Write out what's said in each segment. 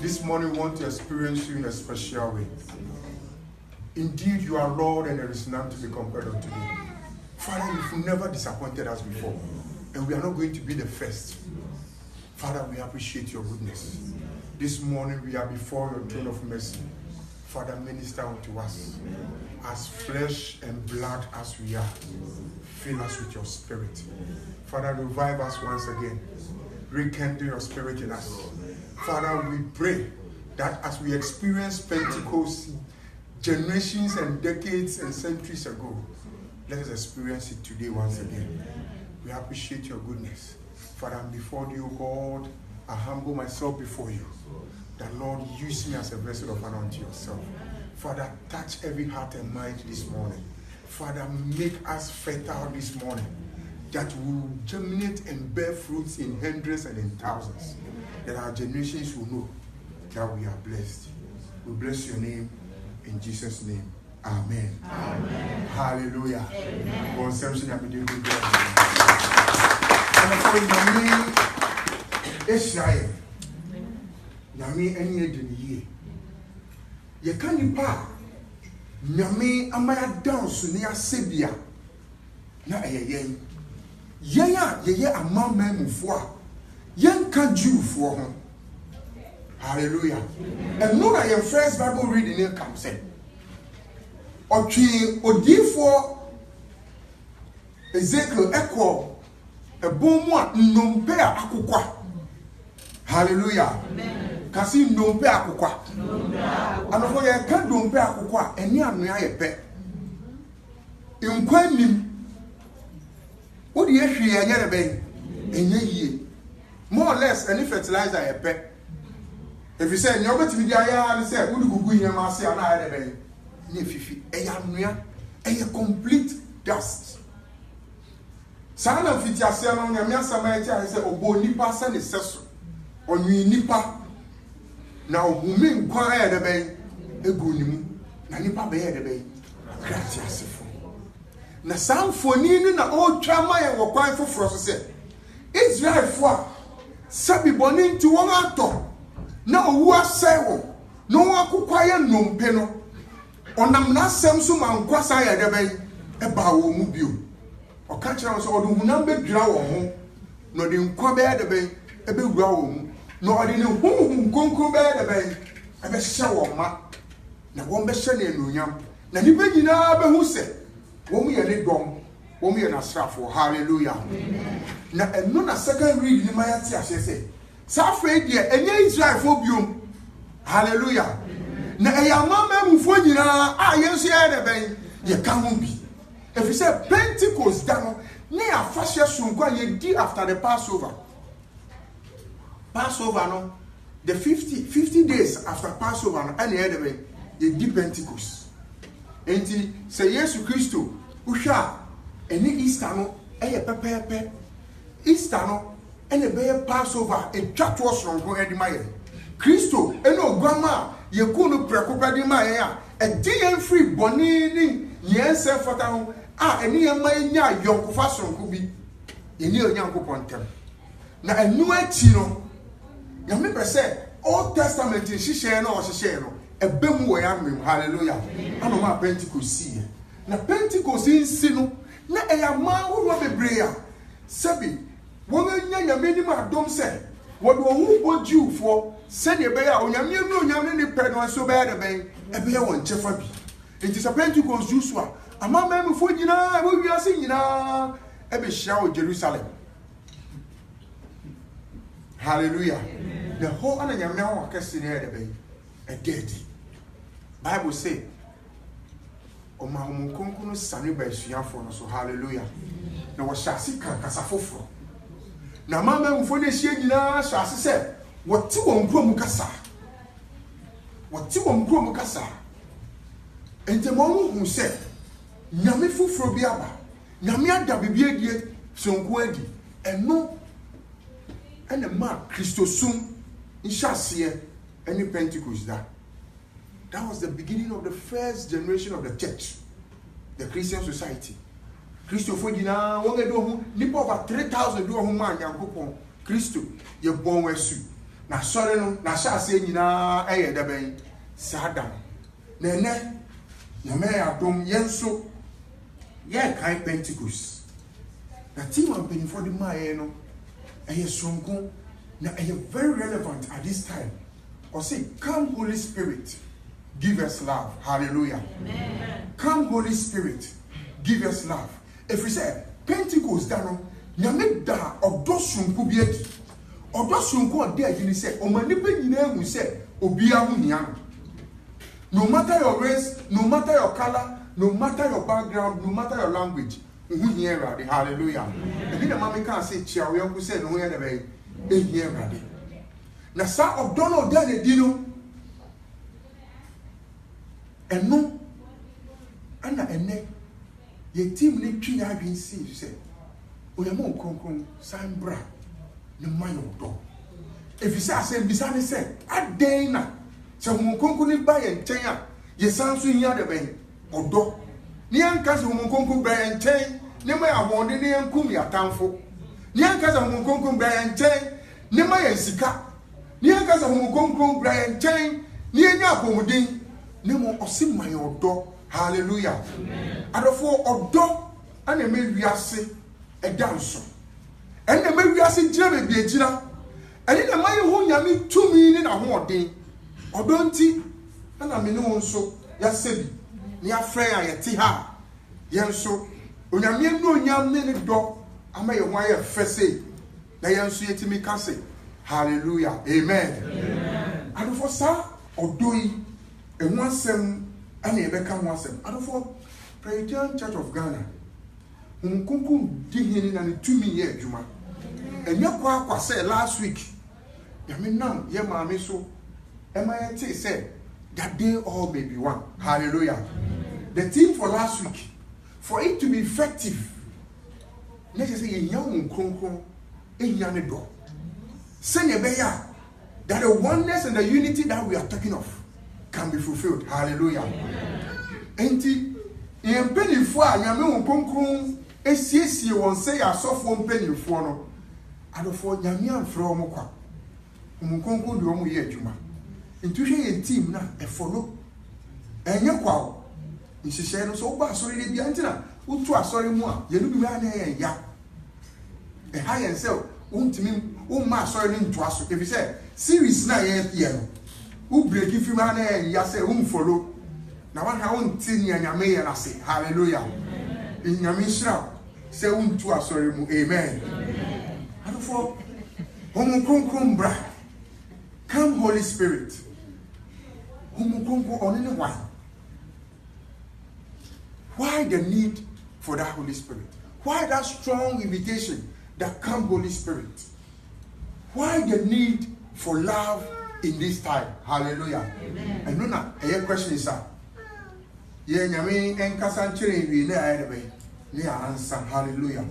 This morning we want to experience you in a special way. Indeed, you are Lord and there is none to be compared unto you. Father, you've never disappointed us before, and we are not going to be the first. Father, we appreciate your goodness. This morning we are before your throne of mercy. Father, minister unto us. As flesh and blood as we are, fill us with your spirit. Father, revive us once again. Rekindle your spirit in us. Father, we pray that as we experience Pentecost generations and decades and centuries ago, let us experience it today once again. We appreciate your goodness. Father, I'm before you, God. I humble myself before you. That, Lord, use me as a vessel of honor unto yourself. Father, touch every heart and mind this morning. Father, make us fertile this morning, that we will germinate and bear fruits in hundreds and in thousands, that our generations will know that we are blessed. We bless your name in Jesus' name. Amen. Amen. Hallelujah. Amen. Conception of the Israel. Nyame any edeniye. Ye kan nipa nyame amaya dance ne asebia na eyeyen. Yen a ye amama mufo a yen ka Jewfo ho. Hallelujah. And no na your first Bible reading here comes in. Otwi odifo Ezekiel ekọ ebomu a nnompe a akokwa. Hallelujah. Amen. Kasi ndompe akokwa. Anofo ye ka ndompe akokwa eni anoa ye pe. Nkwanim. Wodi ye hwe ye nyere ben. Enye yie. More or less any fertilizer ye pe. If you say nyoba timi dia ya ni say wodi gugu yen ma se ana ye ben. Ni fifi eya anoa eye complete dust. Sana fiti ase no nyame asama ye cha say obo nipa se ne seso. Onyi nipa na ohumi nkwa ya de ben egu nimu na nipa be ya de ben krati asefo na samfoni ni na o twa ma ye wo kwan foforo so se Israel fo a sabi boni nti won ato na owu asai wo no won akokwa ye nompe no onam na asem so mankwa sa ya de ben e ba wo mu bio o ka kira so o do hunam be dwira wo ho no de nkwa be ya de ben e be wura wo mu no ordinary hum konko be de ben ebe hye wo ma na won be hye na enunyam na nipa nyina be hu se wo mu ye ne dom wo mu ye na srafo. Hallelujah. Amen. Na eno na second read ni maya ti ase se sa afre die enye Israel fo biom. Hallelujah. Amen. Na eyama mu fo nyina a yenso ye de ben ye ka ho bi if you say Pentecost da no ne afahye sonkwa ye di after the Passover. Passover no, the 50 days after Passover no, and the deep Pentecost. And say Jesus Christ, usha, and Easter no, pepe. Easter no, and a Passover, a chat was from Goedi Maya. Christo, and no grandma, you couldn't precopa di Maya, a DM free bonini, yes, for town, and near my young fashion could be in your young coupon. Now, a new chino. You remember say Old Testament in share no a bem way am. Hallelujah. I know my Pentecost see. Na Pentecost in sino na e ya man wo be brea. Sebi won nya many ma dom say what do hu bo Jewfo say de be ya onyame no onyame ni pe no so be ya de ben e be ya won chefa bi. It is a Pentecost Joshua. Ama mem fo nyina wo wiase nyina e be hia o Jerusalem. Hallelujah. Amen. The whole ananyame wa kase ne de be a dead. Bible say o ma homo konkono sane ba suafo no so. Hallelujah. Na wo hyase kan kasa foforo. Na mama mfo ne hie nyina hyase se wote won krom kasa. Wote won krom kasa. Ente mo hu se nyame foforo bi aba. Nyame ada bibie die sonko adi. Eno and the mark Christosum in Shasia any Pentecost that was the beginning of the first generation of the church, the Christian society. Christopher Dina, one do nipa over 3,000 do man young Christo, your born wesu. na sorry no na sha ase nyina eye da ben sada na ene na me adom yenso ye kai Pentecost na team of been for the my no eye sonko na eye very relevant at this time or say come Holy Spirit give us love. Hallelujah. Amen. Come Holy Spirit give us love. If we say Pentecost dano nyame da odo sonko bi adi odo sonko ade agini say o mani pe nyina hu say obi ahu nia no matter your race, no matter your color, no matter your background, no matter your language, who hear ready. Hallelujah. And the mommy can say chia we uncle say no hear the way hear ready. Na sa odo no de dino eno ana ene ye team ni twi ya adwen see say oyamo konkron san bra ne mayo do if you say asem bisa ne say aden na se homo konkron ni ba ye nchen a ye san so hia de ben odo ni anka se homo konkron ba ye nchen ne ma ahonde ne yankum ya tamfo ni anka se homo konkron ba ye nchen ne ma ye sika ni anka se homo konkron ba ye nchen ni enya apomudin ne mo osim mayo do. Hallelujah. Amen. Adofo odo ana me wiase edanso ene me wiase gira be bi gira ene na maye ho nyame tumi ni na ho odin odo nti ana me ne wonso ya sebi ni afre ya yeti ha yenso onyame no onyame ne do ama ye ho aye fese na yenso yetimi kase. Hallelujah. Amen. Amen. Adofo sa odo yi enwo asem and you become one. I don't for Presbyterian Church of Ghana. Kunku dihin and 2 years, Juma. And your qua said last week. I mean, now, your mammy so. MIT said that they all may be one. Hallelujah. The theme for last week, for it to be effective, let's say a young kunku, a young door. Send a bear that the oneness and the unity that we are talking of can be fulfilled. Hallelujah. Enti penifo a nyame won konkron esiesie won say asofo penifo no adofo nyame amfre o mokwa won konkron de o mo ye adwuma enti hwe ye team na e follow enye kwa o nhihye no so ba asori de bia ntina utu asori mu a ye no bi ma na ye ya e ha ye sel untimi umma asori ni nto aso if say series na ye no who break if you man ya say follow na one ha unti nya nyame ye na say. Hallelujah. In nyame shira say untu asori mu. Amen. And for homo konkron bra come Holy Spirit homo konkron only one. Why the need for that Holy Spirit? Why that strong invitation that come Holy Spirit? Why the need for love in this time? Hallelujah. Amen. And no, a question is that ye nyame enkasa nkyere wi na aye be ne answer. Hallelujah.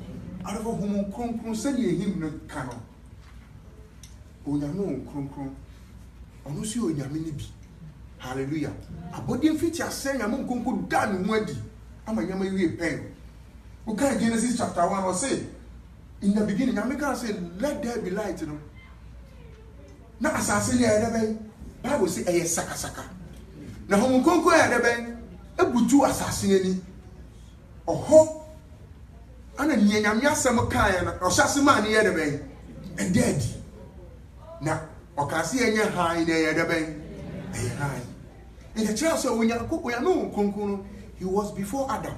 Adofo homo kronkron se ne him no kano onyame kronkron ono si onyame ne bi. Hallelujah. Abodi mfiti ase nyame kronkron da ne ho adi ama nyame wi pen. We can Genesis chapter 1 or say in the beginning nyame can say let there be light, you know. Na asase ne ere ben Bible say eye saka saka na homo konko ere ben ebutu asase ni oho ana nyanyame asem kan na ohyase ma ne ere ben e dead na okase enye han ne ere ben e han in the church so onya no konko no he was before Adam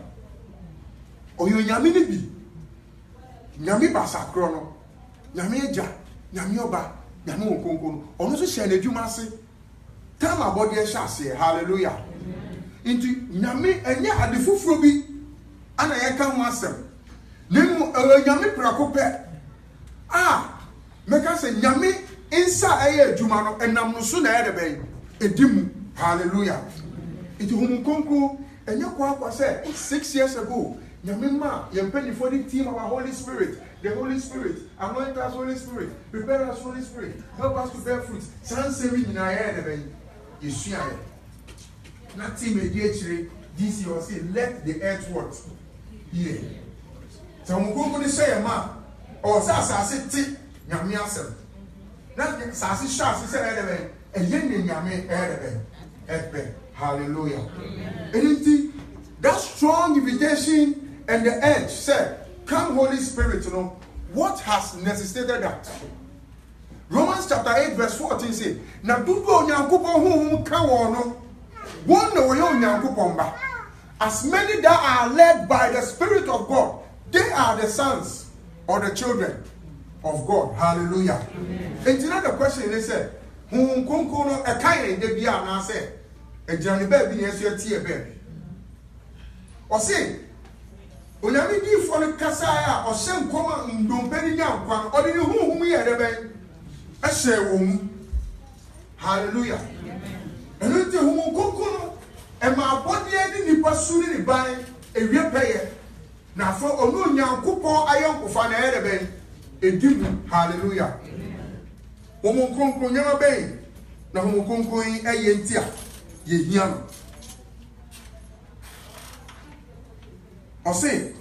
oyo nyame ne bi nyame ba sakro no nyame eja nyame oba nyame okonko ono so hye na adwuma ase time abodi e hye. Hallelujah. Into nyame enye ade fufuro bi ana ye ka ho asem nemu nyame prako pe meka se nyame insa eye adwuma no enam no so na ye de ben edimu. Hallelujah. Into homo konko enye kwa se 6 years ago nyame ma ye mpeni for the team of our Holy Spirit. The Holy Spirit, anoint us, Holy Spirit, prepare us, Holy Spirit, help us to bear fruit. San saving in our head, you see, nothing mediatory. This you say, let the earth what? Here. So I'm going to say, ma, or Sasa sit, Yamiasem. Now, Sassy Shas said, and yen yame erebe. Hallelujah. Anything that strong invitation and the edge said, come Holy Spirit, you know, what has necessitated that? Romans chapter 8, verse 14 says, na dugo nyankopon honhom ka wono, one no yo nyankopon ba. As many that are led by the Spirit of God, they are the sons or the children of God. Hallelujah. And you know the question they said, honhom konko no e kan de bia na say, e jani ba bi na so tie ba bi. O say, onyame di fo no kasa ya o hye nkoma ndompe ni nyankwa, o de ni honhom ye de ben. Hallelujah. And it's a woman, and my body and the pursuit in buying a real payer. Now, for a no young couple, I am of an air a demon. Hallelujah. Woman conquering your bay. Now, who conquering a yentia, ye young. I'll say,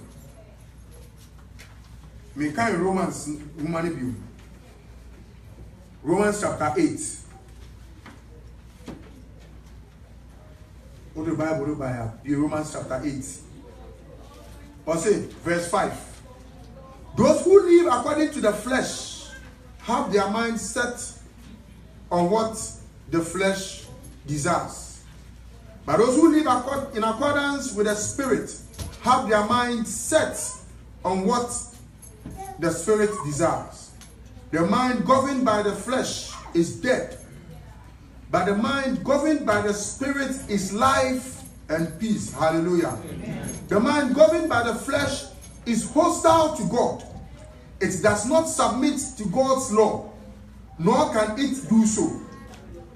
me kind Romans woman view. Romans chapter 8. What the Bible by Romans chapter 8. Or say, verse 5. Those who live according to the flesh have their mind set on what the flesh desires. But those who live in accordance with the Spirit have their mind set on what the Spirit desires. The mind governed by the flesh is dead, but the mind governed by the Spirit is life and peace. Hallelujah. Amen. The mind governed by the flesh is hostile to God. It does not submit to God's law, nor can it do so.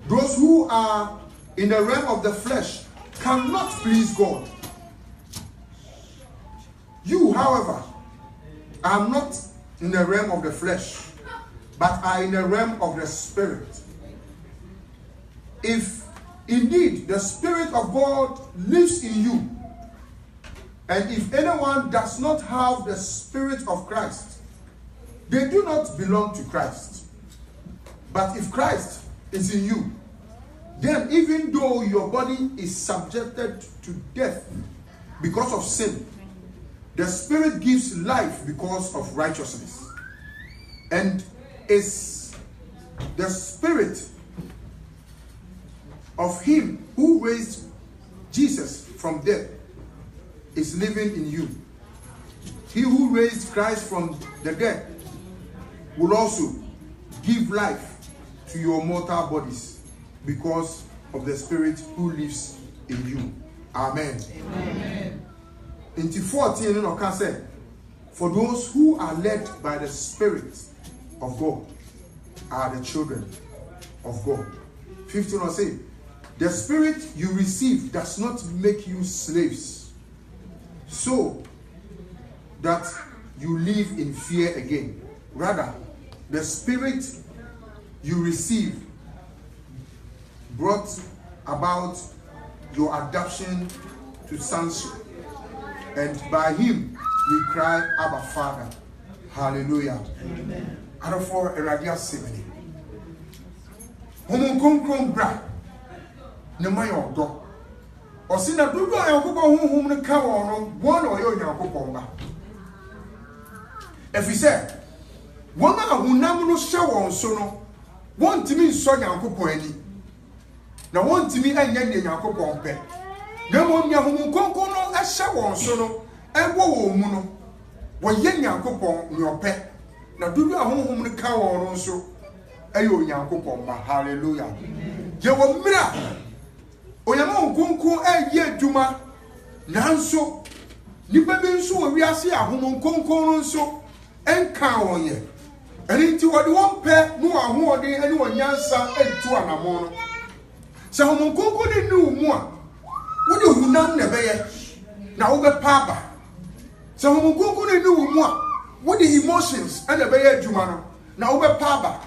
Those who are in the realm of the flesh cannot please God. You, however, are not in the realm of the flesh, but are in the realm of the Spirit. If indeed the Spirit of God lives in you, and if anyone does not have the Spirit of Christ, they do not belong to Christ. But if Christ is in you, then even though your body is subjected to death because of sin, the Spirit gives life because of righteousness. And is the Spirit of him who raised Jesus from death is living in you. He who raised Christ from the dead will also give life to your mortal bodies because of the Spirit who lives in you. Amen. Amen. In 14, you can say, for those who are led by the Spirit of God are the children of God. 15 will say, the Spirit you receive does not make you slaves, so that you live in fear again. Rather, the Spirit you receive brought about your adoption to sonship, and by him we cry, Abba, Father. Hallelujah. Amen. Therefore, Eradia Simini. Homo concrom bra. Nemayo do. Or sin a dugo and Kubo whom the cow one or your Yakopomba. If he said, one who namuno show on sono, one to me so Yakopo any. Now one to me and Yan Yakopompe. No one Yahomo Concono, a show on sono, and wo muno. When Yan Yakopon, your pet. Now do you home the cow also? Ayo Yakopomba. Hallelujah. You will mirror. Oyamo Kunku a ye Juma Nanso Nipabin so we are see a home Kunku so and cow on ye. And into what one pair, no more than anyone yansa and 2 and a mono. So home Kunku didn't know more. What do you none never yet? Now over Papa. So home Kunku didn't know more. What the emotions and the Bayer Jumano. Now over Papa.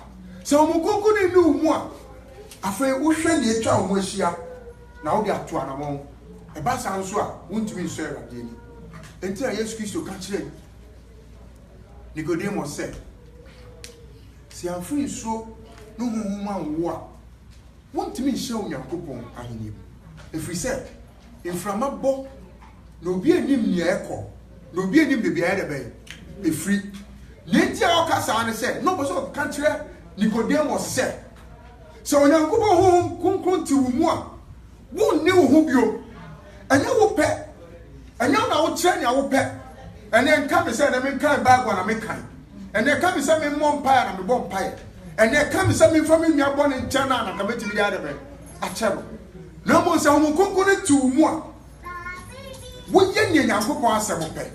So home Kunku didn't know more. Afraid we shall ye child Moshia. Now they are 2 and a month. A bass answer won't be sure again. Until yes, Christo catch it. Nicodemus said, see, I'm free so no human war. Want to me show your coupon, I knew. If we said, in Framabo, no be a name near echo, no be a name to be either a free. Natia Ocasana said, no, but of country, Nicodemus said. So when you go home, come to moi, won't know who you and you will pet, and you know, train your pet, and then come and say, I mean, kind back when I make kind, and then come and say, me one pie and a bomb pie. And there comes something from me, you're born in China, and I come to the other way. I tell no more, so I'm going to more. What yen and Uncle Passam pay?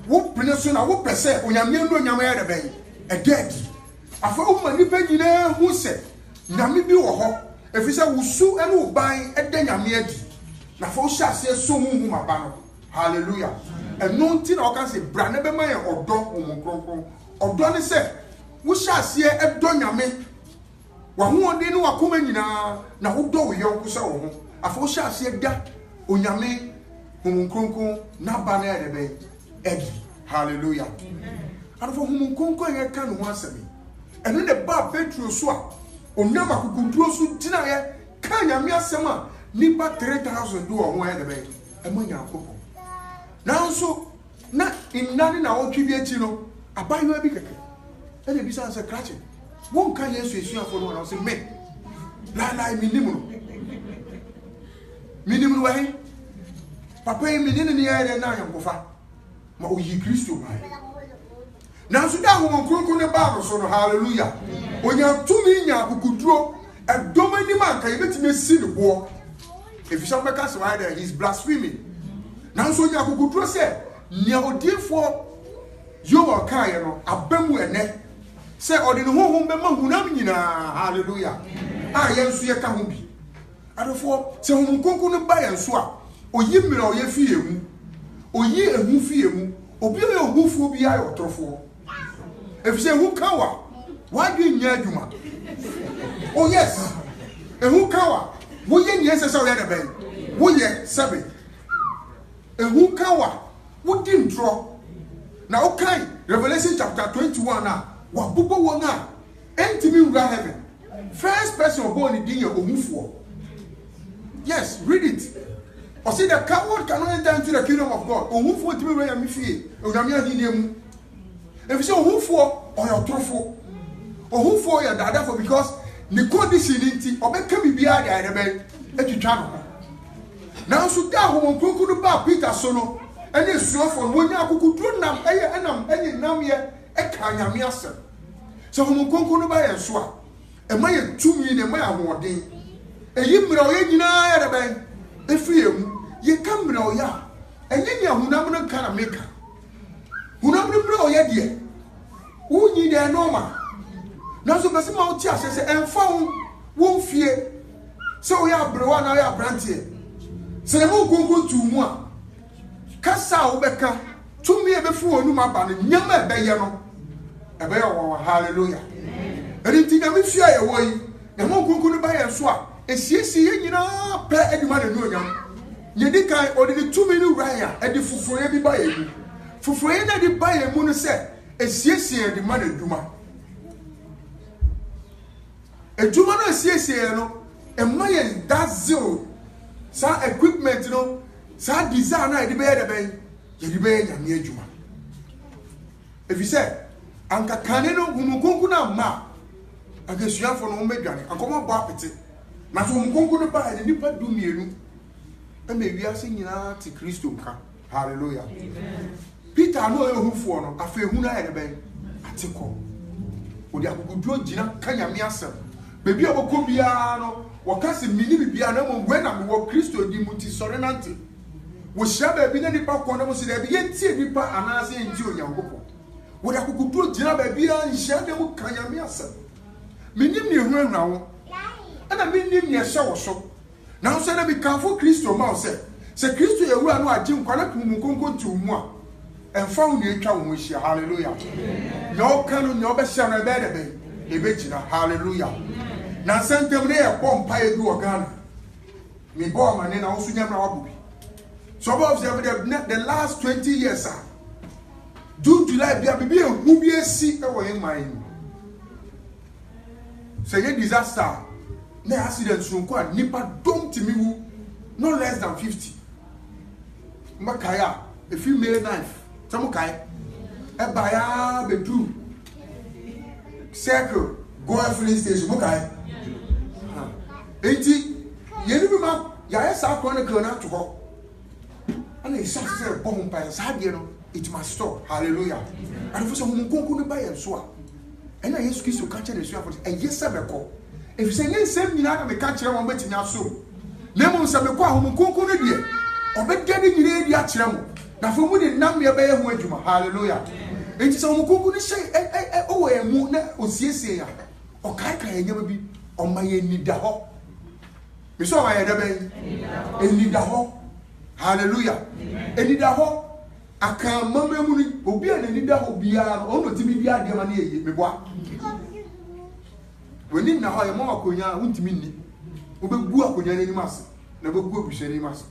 What Peninsula, what per se, when I'm young, when you're married, a dead. I found my depending who said, Nami be or if it's a wusu and will buy a den yamedi. Now for shall say so moon my banner. Hallelujah. And no tin or can say, Branabema or dog or Donny said. We shall see a donyame. One day no come na who do we young so. A for shall see a da unyame humunkunku na banner de Eddie. Hallelujah. And for humunkunku and can once me. And then the bar petro swap. Onyama kukudrosu tina kanya mia sema nipa 3,000 do on where the bay. And when you're now so na in none in our tribute, I buy you a big. And the business is crashing. One can yes, you for one. I say, me. La minimum way. Papa, me didn't hear and now I'm over. Ma o ye Christo. Now, so that woman could go about so hallelujah. When you have 2 million who could draw a dominant man, can you let me see the war? If you shall make us rider, he's blaspheming. Now, so you could draw say, near dear for you are kind of a bemu and neck. Say, or in home, hallelujah. I am so can be. And therefore, so whom couldn't buy and swap, or ye me or ye fear, or ye and who fear, or be your hoof will be or trofo. If say who cower, why do you near you? Oh, yes, and who cower, would ye yes, as I had a bank, would ye 7 and who cower, would didn't draw. Now, okay, Revelation chapter 21 now. What Bubo will now enter me in heaven. First person born in the Omufo. Yes, read it. Or see the coward cannot enter into the kingdom of God. Omufo to me where I'm fear. If you say Omufo or your truffle, Omufo your dada for because the condition or make me be at the bed at your channel. Now, so that woman could buy Peter Sono and it's so for when you could do nam and I'm any nam here. So whom conquer by a swap. A man 2 million a mile more day. A yimro in a bank. If you come no ya. And then you who never can make her. Who never know yet, dear. Who need a normal? Now, so Bessie Mount Chas and found won't fear. So we are Browana, I are brandy. So they won't go to one. Cassa Becca 2 million before Numa Ban, Yama Bayano. Hallelujah. And it didn't fear away. The monk could buy a swap. And see, you know, pay any money. Yedika or the 2 million raya and the for every buyer. For any buyer, Mona said, and see, the money Duma. A Jumano says, and my that's zero. Some equipment, some designer, the bed, the bed, near Juma. If you said, Anka kaneno humukunku na ma anka suafo no medwane ankoma bo apete na so humukunku no ba ni nipa du mienu e me wiase nyina ti Kristo nka hallelujah amen. Peter no ehufo no afa ehunu ayede ben ateko odi akugudro gina kanya me asem bebi oboko bia no wakase mini bibia na mo we na me wo Kristo di muti sore nante wo shaba bi na nipa ko na mo se da bi yentie nipa anase nti onyankopɔ. What I could do, Jabba, be on shadow, Kanyamiasa. Minim near now, and I mean near shower shop. Now, said I be careful, Christo Mouse said, Christo, you are not Jim Kanakum to moi, and found the account with you, hallelujah. No canon, no best son of better, a bitch, hallelujah. Now, send them there, bomb pie do a gun. Me bomb and then also never. So, above the last 20 years, June, July, be a baby who be a sick away in mine. say a disaster na accident so kwa nipa dom timi wu no less than 50 makaya a female knife some kai e baya bedu circle go filling station mukai enti yeni bi ma ya esa chronicle na to ho ana isa say bomb pa sa de no it must stop. Hallelujah. And for some kunku no buy so a and I Jesus Christ catch the so for and yes sabeko if say yen same nyina na me catch am betimi aso na mo sabeko a hom kunku no de obedade nyina di a kire mo na fo mu de nam ye be ye ho adwuma. Hallelujah. Enti so hom kunku no hye o we mu na osiesie ya o kai kai nyama bi o ma ye nida ho me so ma ye da ben enida ho. Hallelujah. Enida ho aka mama mu ni obi a nani da obia o no timi bia de ma na ye meboa woni na ho ye mo akonya untimi ni obegu akonya ni mas na begu obuhwe ni mas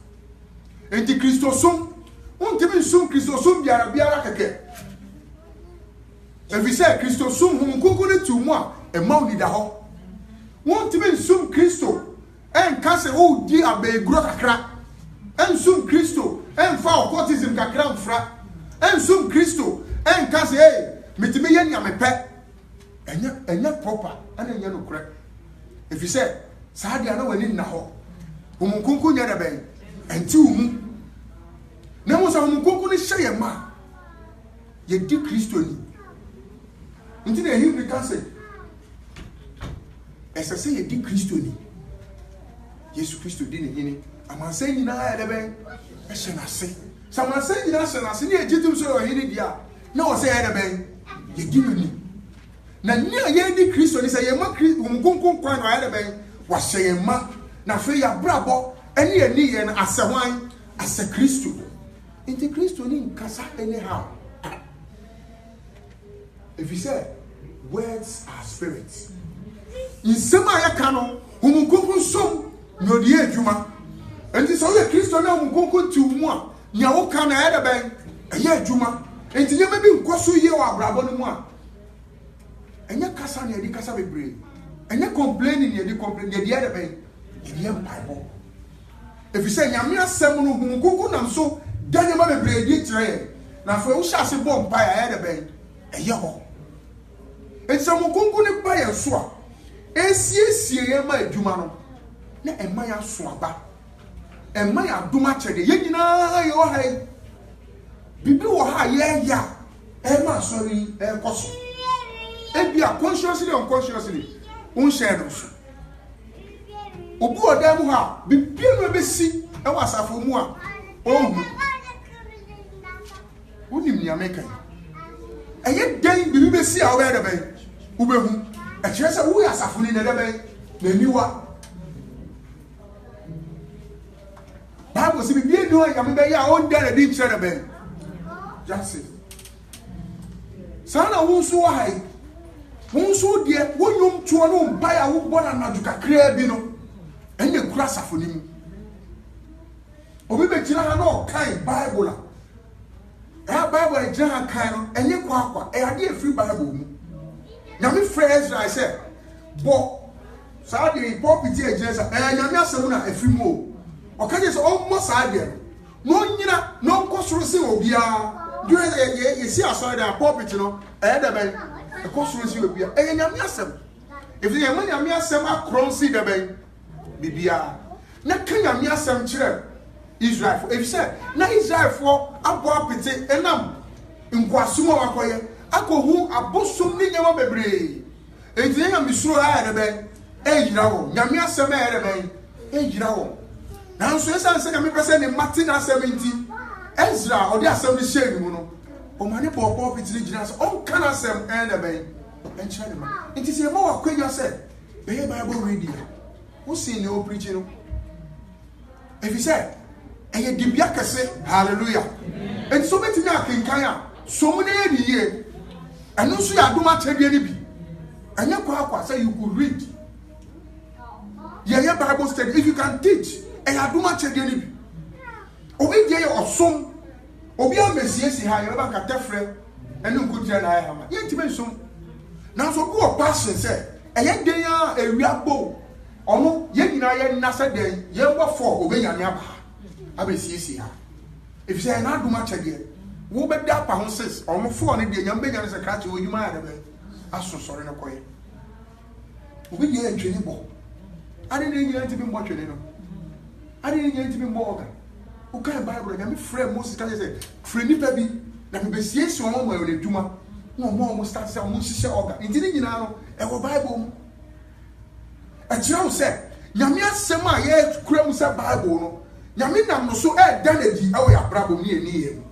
enti Kristo som untimi som Kristo som biara keke evi se Kristo som hum kunku ne tu mu a e ma uni da ho untimi som Kristo en ka se o di abegro kakra en som Kristo en fa occultism kakra mfra en som Kristo en ka se metime ye nya mepe enya proper ana nya no kure if you say saade ana wani na ho homunkunku nya da ben enti umu na mo sa homunkunku ni hye ye ma ye di Kristo ni nti na Hebrew ka se esa se ye di Kristo ni Yesu Kristo di ni hini amanse nyina ya da ben e hye na se samanse nyina hye na se ni ejitum so yo hini dia na o se ya da ben ye di ni na ni ye di Kristo ni se ye ma homunkunku kwan no ya da ben wa hye ye ma na fe ya brabo eni ye na asehwan ase Kristo into Kristo ni nkasa anyhow. If you say words are spirits in sema ya kano homunkunku som no die adwuma enti so ye Kristo na homunkunku ti mu a nya wo ka na ya da ben eye adwuma enti nyema bi nkoso ye wa brabo no mu a enya kasa na ye di kasa bebre enya complaining ye di complain ye di ya da ben ye Bible. If you say nyame asem no homunkunku nam so danye ma bebre di tire na fa wo sha se bom pa ya da ben eye ho enti homunkunku ni pa ya so a esiesie ye ma adwuma no na emma ya so aba emma ya duma chede ye nyina ye wo hai bibi wo ha ye ya emma sorry koso ebia consciously or unconsciously un share no so obu odam ha bibi no besi e wasafo mu a ohu unim ni ameka eye den bibi besi a wo be da ben wo behu e kire se wo ya safo ni na da ben na niwa Bible si bibi no ya me be ya on da di kire da ben just it sana wonso wa hai wonso de wonyom tuo no mpa ya wo bona na duka kra bi no ene kura safo ni mu obi be kira ha no kai Bible a Bible e kira ha kai no enye kwa e ade e free Bible mu na me phrase I say bo sa de pulpit e kira sa nyame asem na afri mu o ka je so almost sa de no nyina no nkosoro se obia do ye si asori da pulpit no e da ben e kosoro se obia e nyame asem if ye nyame asem akron si da ben bibia na ka nyame asem kire Israel for if say na Israel for abo apete enam nkwasomo wakoye akohu abosom ni nyama bebre enti nyame misuro ha da ben e yira wo nyame asem e da ben e yira wo na so esa se nyame pese ni Martin 70 Ezra odi asem ni share mu no o mane popo pitiri gina so on kana asem e da ben en chale ma enti se ma wakwenya se be Bible reading who see no preaching no if you say eye dibia kese hallelujah and so betimi akenkan a so mu na ye eno so ya adoma chede ni bi anya kwa say you could read ye Bible study if you can teach eye adoma chede ni bi obi je ye osom obi amesiesi ha ye ba ka tefre eno nkutire na ya ma ye ntime som na so do passion say ɛyɛ den a ewia bo ɔno yɛ nyinaa yɛ nasa den yɛ bɔ fɔ obenya ne aba abɛsiesie ha efisɛ na adom akyɛdeɛ wo bɛda pa ho sis ɔmo fɔ ne deɛ nyam benya ne sɛ krakye wo dwuma ya dɛbɛ aso sɔre ne kɔyɛ obi deɛ ntwene bɔ ade ne nyinaa nti bi mbɔ twene no ade ne nyinaa nti bi mbɔ ɔga wo kan bible nyame frɛ Moses ka sɛ frɛ nipa bi na mebɛsiesie ɔmo ma yɛ dwuma na ɔmo start sɛ ɔmo hyehyɛ ɔga nti ne nyinaa no ɛwɔ bible mu ɛkyerɛ wo sɛ nyame asɛm a yɛ kura mu sɛ bible no nyame nam no so ɛda na di ɛwɔ yɛ abrabɔ ne yɛ ni yɛ mu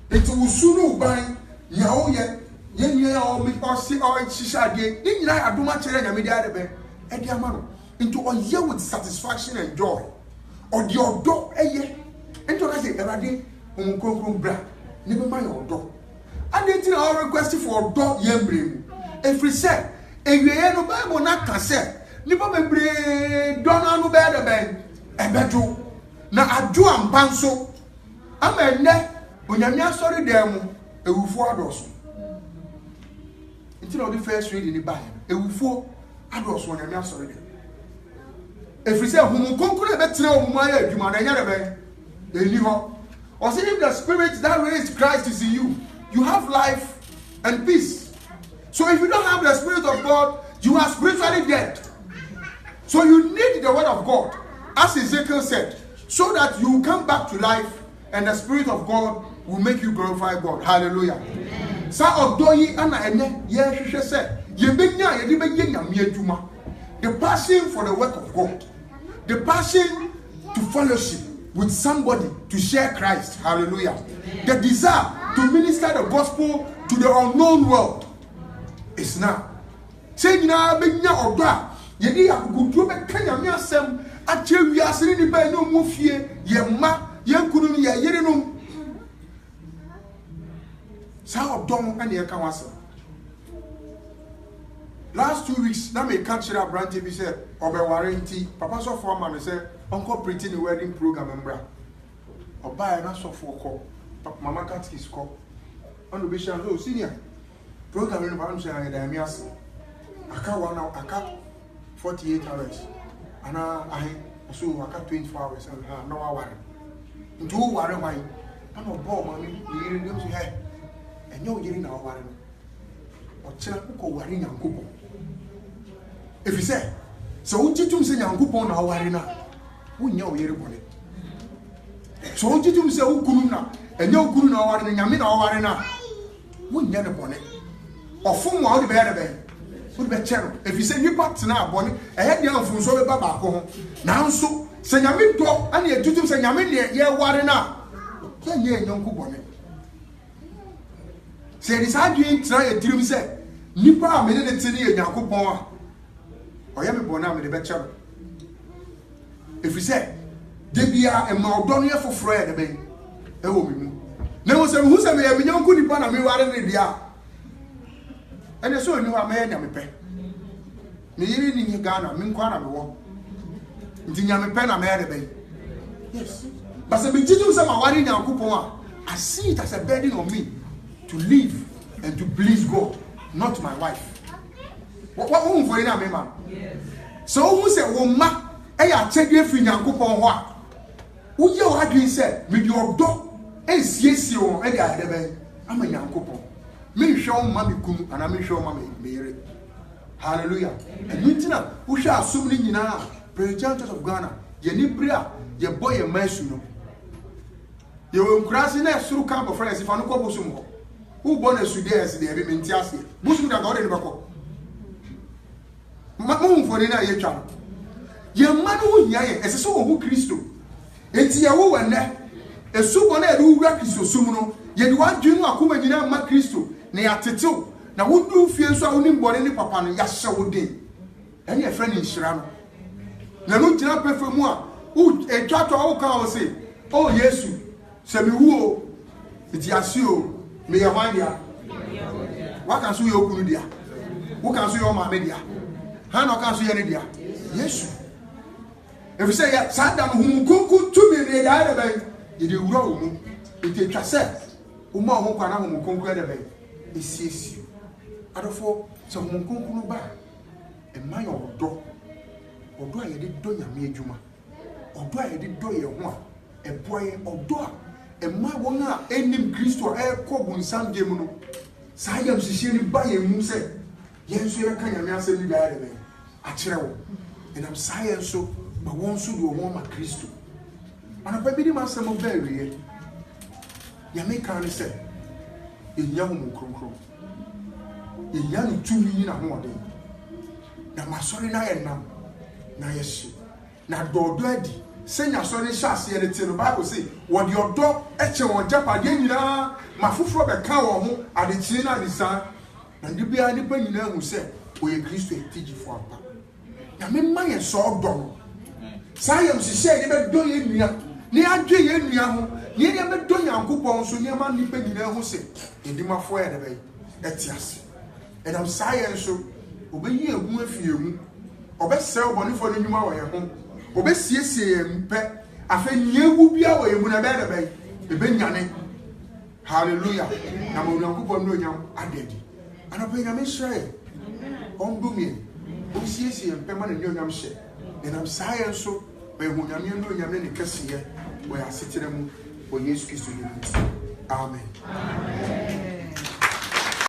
nti wusu no ban nya wo yɛ yɛnyɛ ɔmo ɔsi ɔhyehyɛ adeɛ ne nyinaa adom akyerɛ nyame de ade bɛ ɛde ama no nti ɔyɛ with satisfaction and joy ɔde ɔdɔ ɛyɛ nti ɔka sɛ ɛwurade ɔmo kronkron bra ne bɛma yɛ ɔdɔ ade nti na ɔwɔ request for ɔdɔ yɛn mbrɛ mu efiri sɛ ewieɛ no bible na ka sɛ nipa bebree dɔ no ano bɛyɛ dɛ bɛn ɛbɛdwo na adwo ampa nso ama ɛnɛ onyame asɔre dan mu ewufoɔ adɔso nti na ɔde first reading ni baa ewufoɔ adɔso onyame asɔre dan efiri sɛ humu konkro ɛbɛtena wɔn mu ayɛ adwuma na ɛnyɛ dɛ bɛn ɛni hɔ ɔsɛ if the spirit that raised Christ is in you you have life and peace. So if you don't have the Spirit of God, you are spiritually dead. So you need the Word of God, as Ezekiel said, so that you come back to life and the Spirit of God will make you glorify God. Hallelujah. The passion for the work of God, the passion to fellowship with somebody to share Christ. Hallelujah. The desire to minister the gospel to the unknown world is now. Say na benya oda yedi akukutuo be kanya me asem ache wiase ni ba no mu fie ye ma ye kunu ni ye yere no sa odom ane ye ka wasem. Last 2 weeks na me catch that brand TV say obeware nti papa so for man say uncle pretty the wedding program mbra oba na so for ko mama cat is ko on be shan so senior program no ba say I da me ase aka 1 hour aka 48 hours ana I so aka 24 hours and ha no aware nti wo ware hwan ana obo mama yiri dem so he enyo yiri na aware no o kira ko ware nyankopon if you say so ujitum se nyankopon na aware na wonya o yiri bole so ujitum se ukunu na enyo ukunu na aware na nyame na aware na wonya ne bole ofum wa odi be ya be odi be chero if you say nipa tena abone ehye dia mfunso be ba ba ko ho nanso se nyame do ana ejutum se nyame ne ye ware na yenye enyo bone se disadwe tena etirim se nipa a me ne tene ye nyankopon a oya me bona me de be chero if you say debia e ma odo no ye foforo ye de be e wo mi mu na wo se hu se me ye me nyanko nipa na me ware ne dia ene so ni wa me nya me pe me yiri ni Ghana me nkwa na me wo nti nya me pe na me de be yes but se me jitu se ma ware nyankopon a I see it as a burden on me to live and to please God, not my wife. What for na me man? Yes. So who say wo ma e ya chede fi nyankopon ho a wo ye o adwen say me di odo ensiesie o e dia de ben ama nyankopon me hwe o ma me kunu ana me hwe o ma me yere. Hallelujah. And nitina wo hwe asom ni nyina President of Ghana ye ni bria ye boy ye masu no ye wo nkurase na suru camp of friends if anu ko bosum ho who born a Sudan de be menti ase bosum da God de bako ma mo for na ye twa ye ma no wo nya ye ese so wo Kristo enti ye wo wane esu bo na e wo wura Kristo sum no ye de wadwenu akoma nyina ma Kristo na ya tetew na wo du fie so a wo nim bone ni papa no ya hye wo den ene e fra ni nhira no na no tira pefa mu a wo etwa to wo ka wo se oh Yesu se mi wu o iti asio me ye hwan dia wa kan so ye okunu dia wo kan so ye o ma me dia ha no kan so ye ne dia Yesu if you say ya sada hu kunku to me ne da da ben ye de wura wo mu iti twa se wo ma ho kwa na hu kunku da ben esiesi adofo so hu kunku no ba ɛma yɛ ɔdɔ a yɛde dɔ nyame adwuma ɔdɔ a yɛde dɔ yɛn ho a ɛboa yɛn ɔdɔ a ɛma wɔn a ɛnim Kristo a ɛkɔ bonsam gye mu no saa yɛm hyehyɛ ni ba yɛn mu sɛ yɛn nso yɛka nyame asɛm ni daa de akyerɛ wo ɛnam saa yɛn nso ma wɔn nso de wɔn ma Kristo anapa bi di ma asɛm bɛɛ wie nyame kan ne sɛ ɛnya Honhom Kronkron ɛnya no tumi na hoɔden na masɔre na yɛ nam na yɛhye na dɔɔdɔ adi sɛ nyasɔre hyɛ aseɛ no te no Bible sɛ wɔde ɔdɔ ɛkyɛ wɔn gyapadeɛ nyinaa ma foforɔ bɛka wɔn ho adekyee na adesaa na de biara nipa nyinaa hu sɛ ɔyɛ Kristo atigyifo ampa na memma yɛn sɛ ɔdɔ no saa yɛm hyehyɛ yɛ bɛdɔ yɛn nua ne adwe yɛn nua ho ne yɛn bɛdɔ Nyankopɔn nso nneɛma nipa nyinaa ho sɛ edimafoɔ yɛ de bɛyɛ ɛte ase ɛnam saa yɛn nso obɛyi ehu afie mu ɔbɛsɛ ɔbɔnefoɔ no nnwuma wɔ yɛn ho ɔbɛsiesie yɛn mpɛ afɛ nyewu bia wɔ yɛn mu na ɛbɛyɛ de bɛyɛ ɛbɛnyane hallelujah na ma Onyankopɔn no onyam adadi anapa nyame hyɛ yɛ ɔndumie ɔsiesie yɛn mpɛ ma ne onyam hyɛ ɛnam saa yɛn nso bɛhu nyame no onyam ne kɛseyɛ wɔ yɛ asetena mu wɔ Yesu Kristo ne mu amen